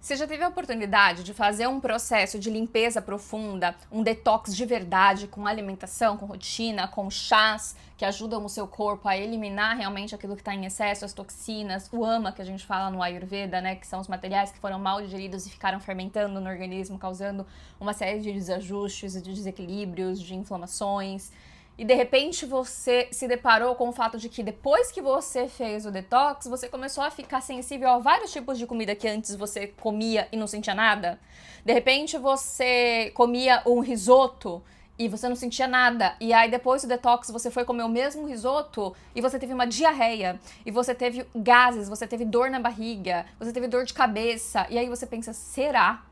Você já teve a oportunidade de fazer um processo de limpeza profunda, um detox de verdade, com alimentação, com rotina, com chás que ajudam o seu corpo a eliminar realmente aquilo que está em excesso, as toxinas, o ama que a gente fala no Ayurveda, né, que são os materiais que foram mal digeridos e ficaram fermentando no organismo, causando uma série de desajustes, de desequilíbrios, de inflamações. E de repente você se deparou com o fato de que depois que você fez o detox, você começou a ficar sensível a vários tipos de comida que antes você comia e não sentia nada. De repente você comia um risoto e você não sentia nada. E aí depois do detox você foi comer o mesmo risoto e você teve uma diarreia. E você teve gases, você teve dor na barriga, você teve dor de cabeça. E aí você pensa, será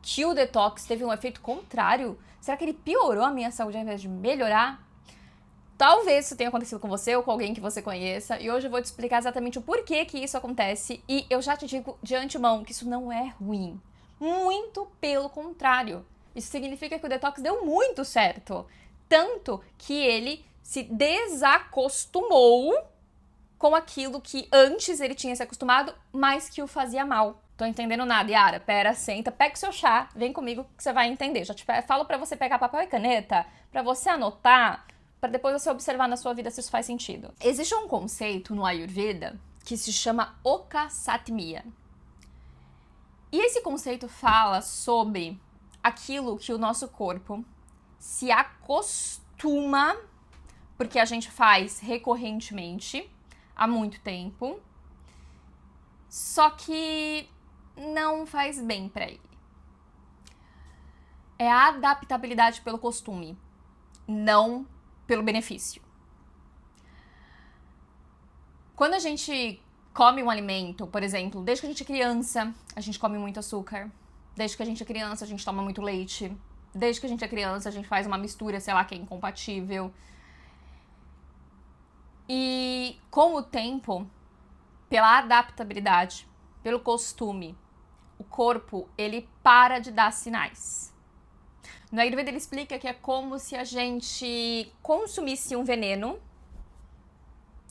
que o detox teve um efeito contrário? Será que ele piorou a minha saúde ao invés de melhorar? Talvez isso tenha acontecido com você ou com alguém que você conheça, e hoje eu vou te explicar exatamente o porquê que isso acontece, e eu já te digo de antemão que isso não é ruim. Muito pelo contrário. Isso significa que o detox deu muito certo. Tanto que ele se desacostumou com aquilo que antes ele tinha se acostumado, mas que o fazia mal. Tô entendendo nada, Yara. Pera, senta, pega o seu chá, vem comigo que você vai entender. Já te falo pra você pegar papel e caneta, pra você anotar, para depois você observar na sua vida se isso faz sentido. Existe um conceito no Ayurveda que se chama Okasatmia. E esse conceito fala sobre aquilo que o nosso corpo se acostuma, porque a gente faz recorrentemente, há muito tempo, só que não faz bem para ele. É a adaptabilidade pelo costume, não pelo benefício. Quando a gente come um alimento, por exemplo, desde que a gente é criança, a gente come muito açúcar. Desde que a gente é criança, a gente toma muito leite. Desde que a gente é criança, a gente faz uma mistura, sei lá, que é incompatível. E com o tempo, pela adaptabilidade, pelo costume, o corpo, ele para de dar sinais. No Ayurveda ele explica que é como se a gente consumisse um veneno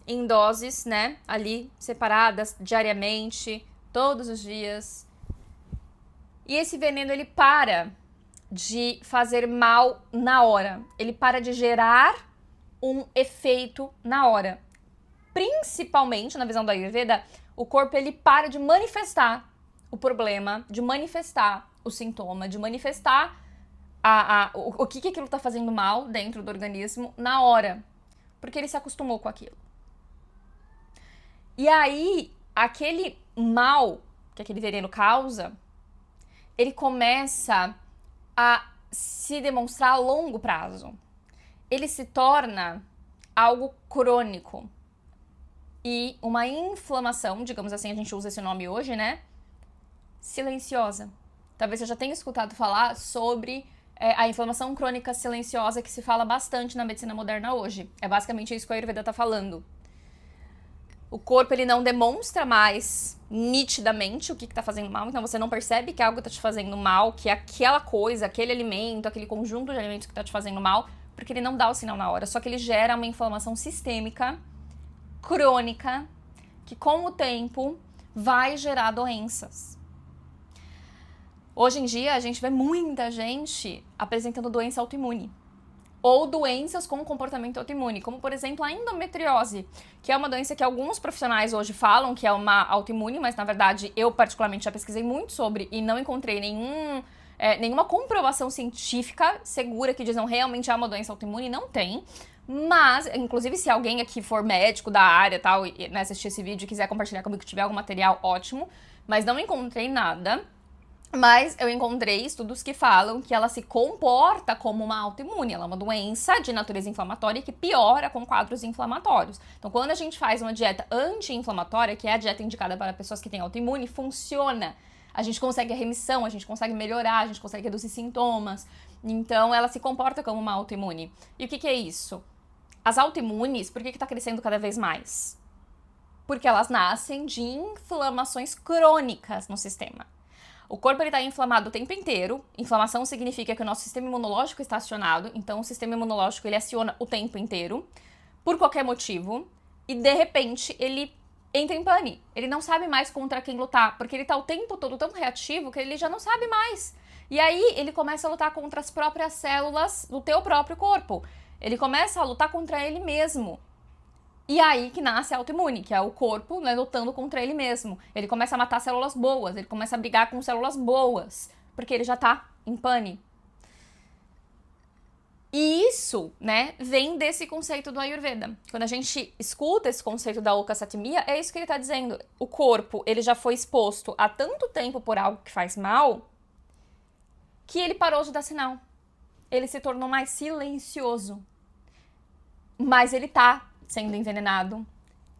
em doses, né, ali separadas diariamente, todos os dias. E esse veneno ele para de fazer mal na hora, ele para de gerar um efeito na hora. Principalmente, na visão do Ayurveda, o corpo ele para de manifestar o problema, de manifestar o sintoma, de manifestar o que aquilo está fazendo mal dentro do organismo na hora, porque ele se acostumou com aquilo. E aí, aquele mal que aquele veneno causa, ele começa a se demonstrar a longo prazo. Ele se torna algo crônico e uma inflamação, digamos assim, a gente usa esse nome hoje, né? Silenciosa. Talvez você já tenha escutado falar sobre a inflamação crônica silenciosa que se fala bastante na medicina moderna hoje. É basicamente isso que a Ayurveda está falando. O corpo ele não demonstra mais nitidamente o que está fazendo mal, então você não percebe que algo está te fazendo mal, que aquela coisa, aquele alimento, aquele conjunto de alimentos que está te fazendo mal, porque ele não dá o sinal na hora, só que ele gera uma inflamação sistêmica, crônica, que com o tempo vai gerar doenças. Hoje em dia, a gente vê muita gente apresentando doença autoimune ou doenças com comportamento autoimune, como, por exemplo, a endometriose, que é uma doença que alguns profissionais hoje falam que é uma autoimune, mas, na verdade, eu, particularmente, já pesquisei muito sobre e não encontrei nenhuma comprovação científica segura que diz não, realmente é uma doença autoimune, não tem. Mas, inclusive, se alguém aqui for médico da área e tal, e assistir esse vídeo e quiser compartilhar comigo, que tiver algum material, ótimo, mas não encontrei nada. Mas eu encontrei estudos que falam que ela se comporta como uma autoimune. Ela é uma doença de natureza inflamatória que piora com quadros inflamatórios. Então, quando a gente faz uma dieta anti-inflamatória, que é a dieta indicada para pessoas que têm autoimune, funciona. A gente consegue a remissão, a gente consegue melhorar, a gente consegue reduzir sintomas. Então, ela se comporta como uma autoimune. E o que é isso? As autoimunes, por que está crescendo cada vez mais? Porque elas nascem de inflamações crônicas no sistema. O corpo está inflamado o tempo inteiro. Inflamação significa que o nosso sistema imunológico está acionado. Então, o sistema imunológico ele aciona o tempo inteiro, por qualquer motivo. E, de repente, ele entra em pane. Ele não sabe mais contra quem lutar, porque ele tá o tempo todo tão reativo que ele já não sabe mais. E aí ele começa a lutar contra as próprias células do teu próprio corpo. Ele começa a lutar contra ele mesmo. E aí que nasce a autoimune, que é o corpo, né, lutando contra ele mesmo. Ele começa a matar células boas, ele começa a brigar com células boas, porque ele já tá em pane. E isso, né, vem desse conceito do Ayurveda. Quando a gente escuta esse conceito da okasatimia, é isso que ele tá dizendo. O corpo, ele já foi exposto há tanto tempo por algo que faz mal, que ele parou de dar sinal. Ele se tornou mais silencioso. Mas ele tá sendo envenenado,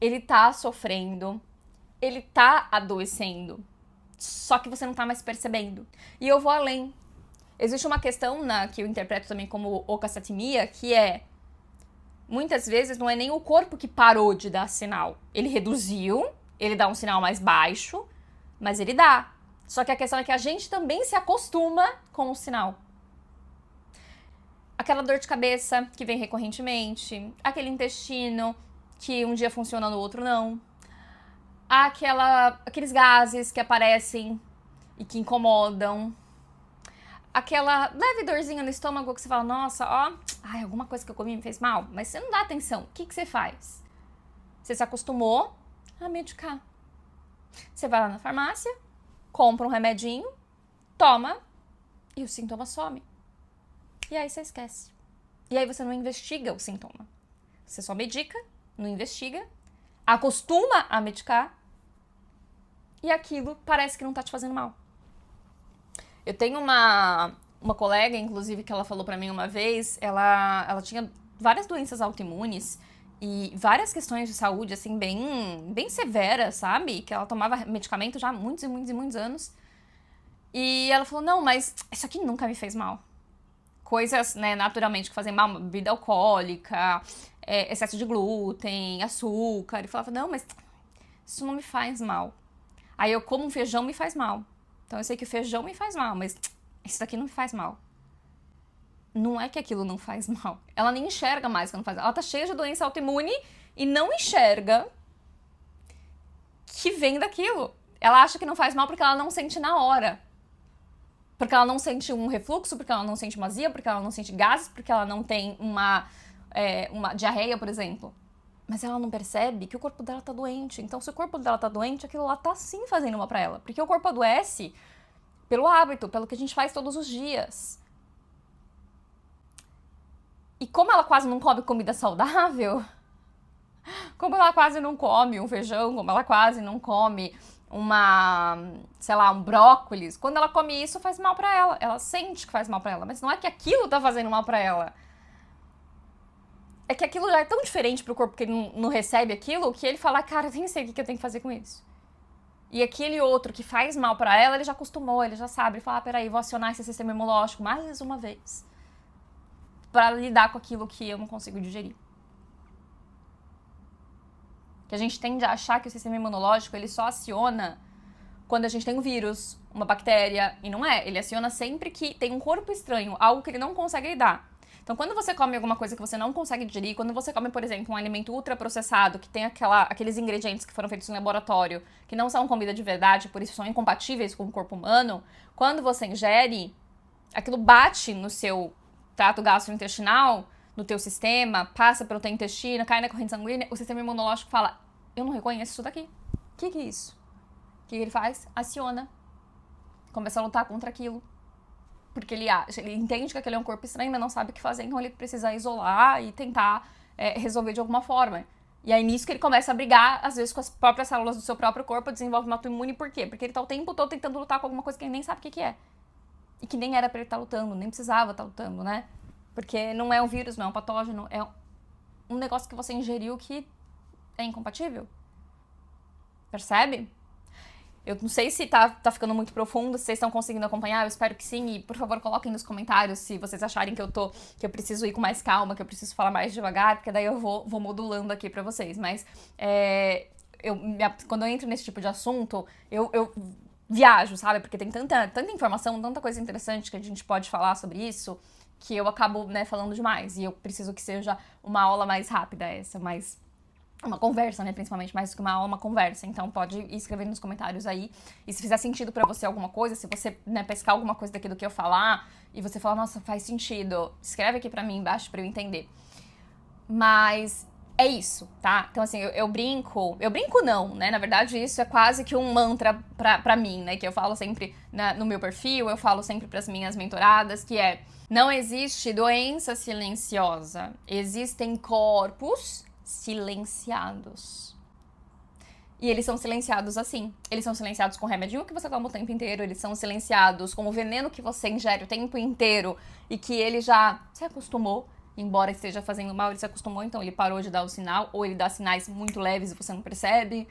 ele tá sofrendo, ele tá adoecendo. Só que você não tá mais percebendo. E eu vou além. Existe uma questão que eu interpreto também como okasatimia, que é, muitas vezes não é nem o corpo que parou de dar sinal. Ele reduziu, ele dá um sinal mais baixo, mas ele dá. Só que a questão é que a gente também se acostuma com o sinal. Aquela dor de cabeça que vem recorrentemente, aquele intestino que um dia funciona, no outro não. Aqueles gases que aparecem e que incomodam. Aquela leve dorzinha no estômago que você fala, nossa, ó, alguma coisa que eu comi me fez mal. Mas você não dá atenção. O que você faz? Você se acostumou a medicar. Você vai lá na farmácia, compra um remedinho, toma e o sintoma some. E aí você esquece. E aí você não investiga o sintoma. Você só medica, não investiga, acostuma a medicar e aquilo parece que não tá te fazendo mal. Eu tenho uma colega, inclusive, que ela falou pra mim uma vez, ela tinha várias doenças autoimunes e várias questões de saúde, assim, bem severas, sabe? Que ela tomava medicamento já há muitos e muitos e muitos anos. E ela falou, não, mas isso aqui nunca me fez mal. Coisas, né, naturalmente, que fazem mal, bebida alcoólica, excesso de glúten, açúcar. E falava, não, mas isso não me faz mal. Aí eu como um feijão, me faz mal. Então eu sei que o feijão me faz mal, mas isso daqui não me faz mal. Não é que aquilo não faz mal. Ela nem enxerga mais que não faz mal. Ela tá cheia de doença autoimune e não enxerga que vem daquilo. Ela acha que não faz mal porque ela não sente na hora. Porque ela não sente um refluxo, porque ela não sente uma azia, porque ela não sente gases, porque ela não tem uma diarreia, por exemplo. Mas ela não percebe que o corpo dela tá doente. Então, se o corpo dela tá doente, aquilo lá tá sim fazendo mal pra ela. Porque o corpo adoece pelo hábito, pelo que a gente faz todos os dias. E como ela quase não come comida saudável, como ela quase não come um feijão, como ela quase não come um brócolis, quando ela come isso, faz mal pra ela. Ela sente que faz mal pra ela, mas não é que aquilo tá fazendo mal pra ela. É que aquilo já é tão diferente pro corpo que ele não recebe aquilo, que ele fala, cara, eu nem sei o que eu tenho que fazer com isso. E aquele outro que faz mal pra ela, ele já acostumou, ele já sabe. Ele fala, peraí, vou acionar esse sistema imunológico mais uma vez. Pra lidar com aquilo que eu não consigo digerir. Que a gente tende a achar que o sistema imunológico, ele só aciona quando a gente tem um vírus, uma bactéria, e não é. Ele aciona sempre que tem um corpo estranho, algo que ele não consegue lidar. Então, quando você come alguma coisa que você não consegue digerir, quando você come, por exemplo, um alimento ultraprocessado, que tem aqueles ingredientes que foram feitos em laboratório, que não são comida de verdade, por isso são incompatíveis com o corpo humano, quando você ingere, aquilo bate no seu trato gastrointestinal, no teu sistema, passa pelo teu intestino, cai na corrente sanguínea, o sistema imunológico fala, eu não reconheço isso daqui. O que é isso? O que ele faz? Aciona. Começa a lutar contra aquilo. Porque ele entende que aquele é um corpo estranho, mas não sabe o que fazer, então ele precisa isolar e tentar resolver de alguma forma. E aí nisso que ele começa a brigar, às vezes, com as próprias células do seu próprio corpo, desenvolve uma autoimune, por quê? Porque ele tá o tempo todo tentando lutar com alguma coisa que ele nem sabe o que é. E que nem era pra ele estar lutando, nem precisava estar lutando, né? Porque não é um vírus, não é um patógeno, é um negócio que você ingeriu que é incompatível. Percebe? Eu não sei se tá ficando muito profundo, se vocês estão conseguindo acompanhar, eu espero que sim, e por favor coloquem nos comentários se vocês acharem que eu preciso ir com mais calma, que eu preciso falar mais devagar, porque daí eu vou modulando aqui pra vocês, mas quando eu entro nesse tipo de assunto, eu viajo, sabe, porque tem tanta informação, tanta coisa interessante que a gente pode falar sobre isso, que eu acabo, né, falando demais, e eu preciso que seja uma aula mais rápida essa, mais uma conversa, né, principalmente, mais do que uma aula, uma conversa. Então pode ir escrevendo nos comentários aí. E se fizer sentido pra você alguma coisa, se você, né, pescar alguma coisa daqui do que eu falar, e você falar, nossa, faz sentido, escreve aqui pra mim embaixo pra eu entender. Mas é isso, tá? Então, assim, eu brinco não, né? Na verdade, isso é quase que um mantra pra mim, né? Que eu falo sempre no meu perfil, eu falo sempre pras minhas mentoradas, que é: não existe doença silenciosa, existem corpos silenciados. E eles são silenciados assim. Eles são silenciados com o remedinho que você toma o tempo inteiro, eles são silenciados com o veneno que você ingere o tempo inteiro e que ele já se acostumou. Embora esteja fazendo mal, ele se acostumou, então ele parou de dar o sinal, ou ele dá sinais muito leves e você não percebe.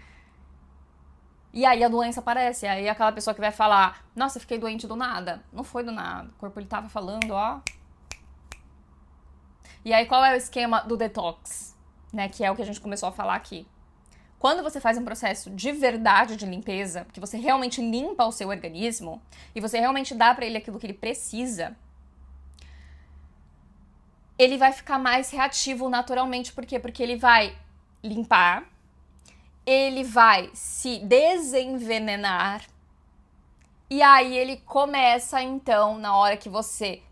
E aí a doença aparece, aí aquela pessoa que vai falar, nossa, eu fiquei doente do nada. Não foi do nada, o corpo ele tava falando, ó. E aí qual é o esquema do detox, né, que é o que a gente começou a falar aqui. Quando você faz um processo de verdade de limpeza, que você realmente limpa o seu organismo, e você realmente dá pra ele aquilo que ele precisa, ele vai ficar mais reativo naturalmente. Por quê? Porque ele vai limpar, ele vai se desenvenenar, e aí ele começa, então, na hora que você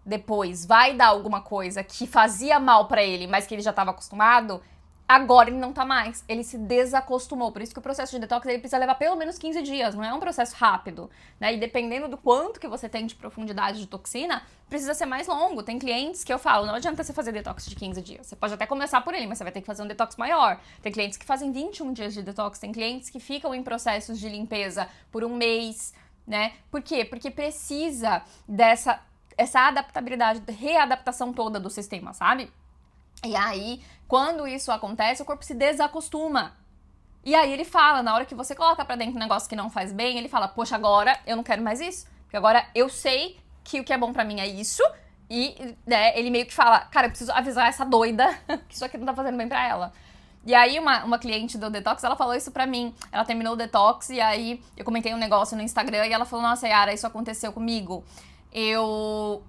depois vai dar alguma coisa que fazia mal pra ele, mas que ele já estava acostumado, agora ele não tá mais. Ele se desacostumou. Por isso que o processo de detox ele precisa levar pelo menos 15 dias. Não é um processo rápido, né? E dependendo do quanto que você tem de profundidade de toxina, precisa ser mais longo. Tem clientes que eu falo, não adianta você fazer detox de 15 dias. Você pode até começar por ele, mas você vai ter que fazer um detox maior. Tem clientes que fazem 21 dias de detox. Tem clientes que ficam em processos de limpeza por um mês, né? Por quê? Porque precisa essa adaptabilidade, readaptação toda do sistema, sabe? E aí, quando isso acontece, o corpo se desacostuma. E aí ele fala, na hora que você coloca pra dentro um negócio que não faz bem, ele fala, poxa, agora eu não quero mais isso. Porque agora eu sei que o que é bom pra mim é isso. E, né, ele meio que fala, cara, eu preciso avisar essa doida que isso aqui não tá fazendo bem pra ela. E aí uma cliente do detox, ela falou isso pra mim. Ela terminou o detox e aí eu comentei um negócio no Instagram e ela falou, nossa, Yara, isso aconteceu comigo. Eu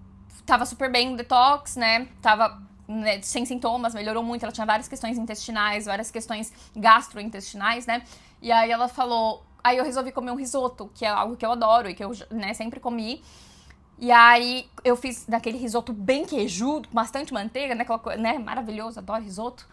tava super bem no detox, né? Tava, né, sem sintomas, melhorou muito. Ela tinha várias questões intestinais, várias questões gastrointestinais, né? E aí ela falou... Aí eu resolvi comer um risoto, que é algo que eu adoro e que eu, né, sempre comi. E aí eu fiz daquele risoto bem queijudo, com bastante manteiga, né? Aquela coisa, né? Maravilhoso, adoro risoto.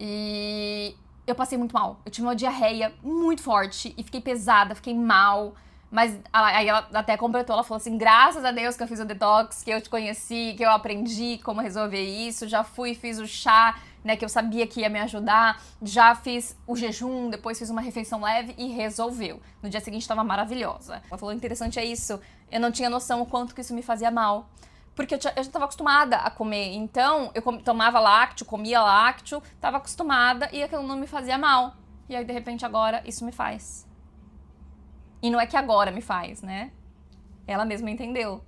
E eu passei muito mal. Eu tive uma diarreia muito forte e fiquei pesada, fiquei mal. Mas aí ela até completou, ela falou assim, graças a Deus que eu fiz o detox, que eu te conheci, que eu aprendi como resolver isso, já fiz o chá, né, que eu sabia que ia me ajudar, já fiz o jejum, depois fiz uma refeição leve e resolveu. No dia seguinte estava maravilhosa. Ela falou, interessante é isso, eu não tinha noção o quanto que isso me fazia mal. Porque eu já estava acostumada a comer, então eu tomava lácteo, comia lácteo, estava acostumada e aquilo não me fazia mal. E aí, de repente, agora isso me faz. E não é que agora me faz, né? Ela mesma entendeu.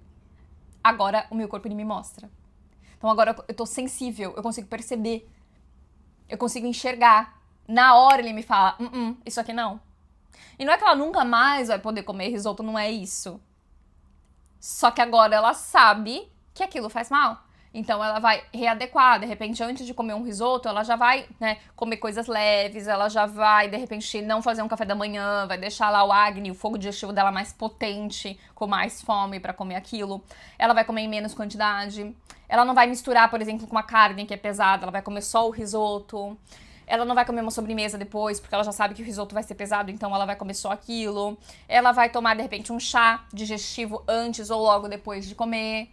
Agora o meu corpo ele me mostra. Então agora eu tô sensível, eu consigo perceber. Eu consigo enxergar. Na hora ele me fala, isso aqui não. E não é que ela nunca mais vai poder comer risoto, não é isso. Só que agora ela sabe que aquilo faz mal. Então ela vai readequar, de repente, antes de comer um risoto, ela já vai, né, comer coisas leves, ela já vai, de repente, não fazer um café da manhã, vai deixar lá o Agni, o fogo digestivo dela mais potente, com mais fome pra comer aquilo. Ela vai comer em menos quantidade. Ela não vai misturar, por exemplo, com uma carne que é pesada, ela vai comer só o risoto. Ela não vai comer uma sobremesa depois, porque ela já sabe que o risoto vai ser pesado, então ela vai comer só aquilo. Ela vai tomar, de repente, um chá digestivo antes ou logo depois de comer.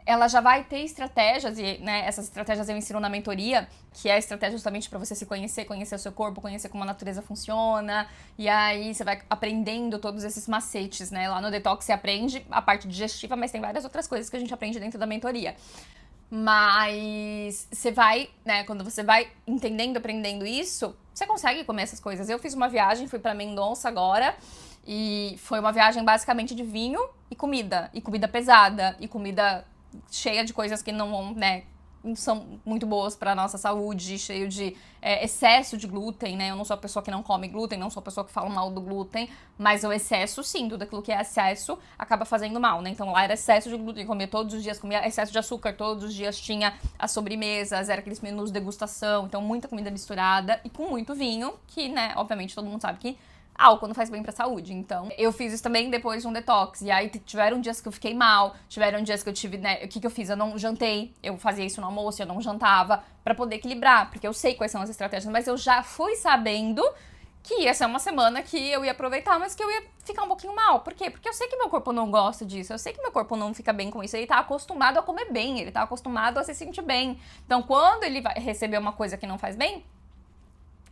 Ela já vai ter estratégias, e, né, essas estratégias eu ensino na mentoria, que é a estratégia justamente para você se conhecer, conhecer o seu corpo, conhecer como a natureza funciona, e aí você vai aprendendo todos esses macetes, né? Lá no Detox você aprende a parte digestiva, mas tem várias outras coisas que a gente aprende dentro da mentoria. Mas você vai, né, quando você vai entendendo, aprendendo isso, você consegue comer essas coisas. Eu fiz uma viagem, fui pra Mendonça agora, e foi uma viagem basicamente de vinho e comida pesada, e comida cheia de coisas que não vão, né, são muito boas para nossa saúde, cheio de excesso de glúten, né? Eu não sou a pessoa que não come glúten, não sou a pessoa que fala mal do glúten, mas o excesso, sim, tudo aquilo que é excesso acaba fazendo mal, né? Então lá era excesso de glúten, comia todos os dias, comia excesso de açúcar, todos os dias tinha as sobremesas, era aqueles menus degustação, então muita comida misturada e com muito vinho, que, né, obviamente todo mundo sabe que álcool não faz bem pra saúde. Então, eu fiz isso também depois de um detox. E aí, tiveram dias que eu fiquei mal, tiveram dias que eu tive, né, o que eu fiz? Eu não jantei, eu fazia isso no almoço, eu não jantava, pra poder equilibrar, porque eu sei quais são as estratégias, mas eu já fui sabendo que ia ser uma semana que eu ia aproveitar, mas que eu ia ficar um pouquinho mal. Por quê? Porque eu sei que meu corpo não gosta disso, eu sei que meu corpo não fica bem com isso, ele tá acostumado a comer bem, ele tá acostumado a se sentir bem. Então, quando ele vai receber uma coisa que não faz bem,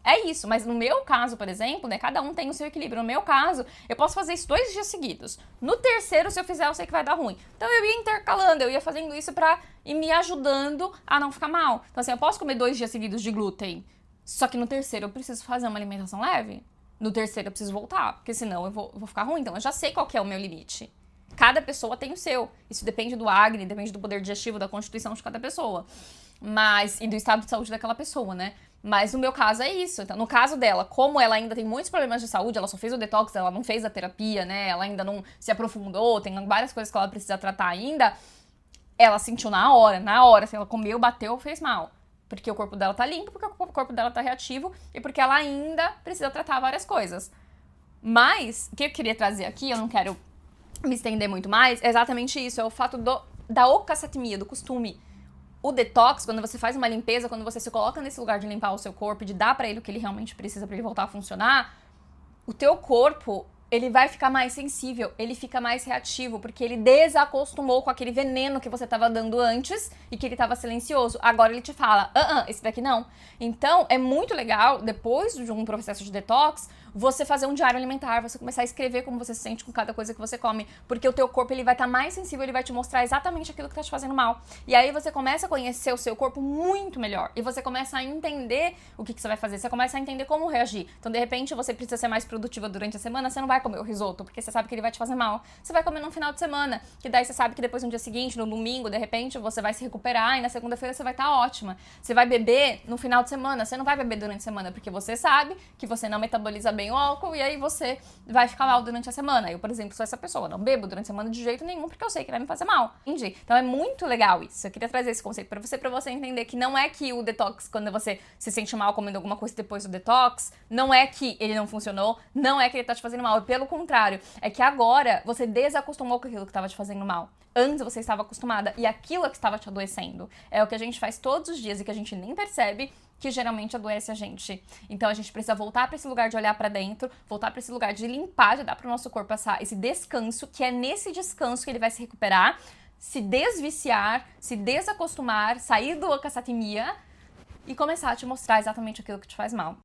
é isso, mas no meu caso, por exemplo, né, cada um tem o seu equilíbrio. No meu caso, eu posso fazer isso 2 dias seguidos. No terceiro, se eu fizer, eu sei que vai dar ruim. Então eu ia intercalando, eu ia fazendo isso pra ir me ajudando a não ficar mal. Então assim, eu posso comer 2 dias seguidos de glúten, só que no terceiro eu preciso fazer uma alimentação leve. No terceiro eu preciso voltar, porque senão eu vou ficar ruim. Então eu já sei qual que é o meu limite. Cada pessoa tem o seu. Isso depende do acne, depende do poder digestivo, da constituição de cada pessoa. E do estado de saúde daquela pessoa, né? Mas no meu caso é isso. Então, no caso dela, como ela ainda tem muitos problemas de saúde, ela só fez o detox, ela não fez a terapia, né? Ela ainda não se aprofundou, tem várias coisas que ela precisa tratar ainda. Ela sentiu na hora, assim, ela comeu, bateu, fez mal. Porque o corpo dela tá limpo, porque o corpo dela tá reativo e porque ela ainda precisa tratar várias coisas. Mas, o que eu queria trazer aqui, eu não quero me estender muito mais, é exatamente isso, é o fato da okasatmia, do costume. O detox, quando você faz uma limpeza, quando você se coloca nesse lugar de limpar o seu corpo e de dar pra ele o que ele realmente precisa pra ele voltar a funcionar, o teu corpo, ele vai ficar mais sensível, ele fica mais reativo, porque ele desacostumou com aquele veneno que você tava dando antes e que ele tava silencioso. Agora ele te fala, esse daqui não. Então, é muito legal, depois de um processo de detox, você fazer um diário alimentar, você começar a escrever como você se sente com cada coisa que você come, porque o teu corpo ele vai estar mais sensível, ele vai te mostrar exatamente aquilo que tá te fazendo mal. E aí você começa a conhecer o seu corpo muito melhor, e você começa a entender o que você vai fazer, você começa a entender como reagir. Então, de repente, você precisa ser mais produtiva durante a semana, você não vai comer o risoto, porque você sabe que ele vai te fazer mal. Você vai comer no final de semana, que daí você sabe que depois no dia seguinte, no domingo, de repente, você vai se recuperar, e na segunda-feira você vai estar ótima. Você vai beber no final de semana, você não vai beber durante a semana, porque você sabe que você não metaboliza bem o álcool e aí você vai ficar mal durante a semana. Eu, por exemplo, sou essa pessoa, não bebo durante a semana de jeito nenhum porque eu sei que vai me fazer mal. Entendi? Então é muito legal isso. Eu queria trazer esse conceito pra você entender que não é que o detox, quando você se sente mal comendo alguma coisa depois do detox, não é que ele não funcionou, não é que ele tá te fazendo mal, pelo contrário, é que agora você desacostumou com aquilo que tava te fazendo mal. Antes você estava acostumada e aquilo é que estava te adoecendo. É o que a gente faz todos os dias e que a gente nem percebe, que geralmente adoece a gente. Então a gente precisa voltar para esse lugar de olhar para dentro, voltar para esse lugar de limpar, de dar para o nosso corpo esse descanso, que é nesse descanso que ele vai se recuperar, se desviciar, se desacostumar, sair do okasatmia e começar a te mostrar exatamente aquilo que te faz mal.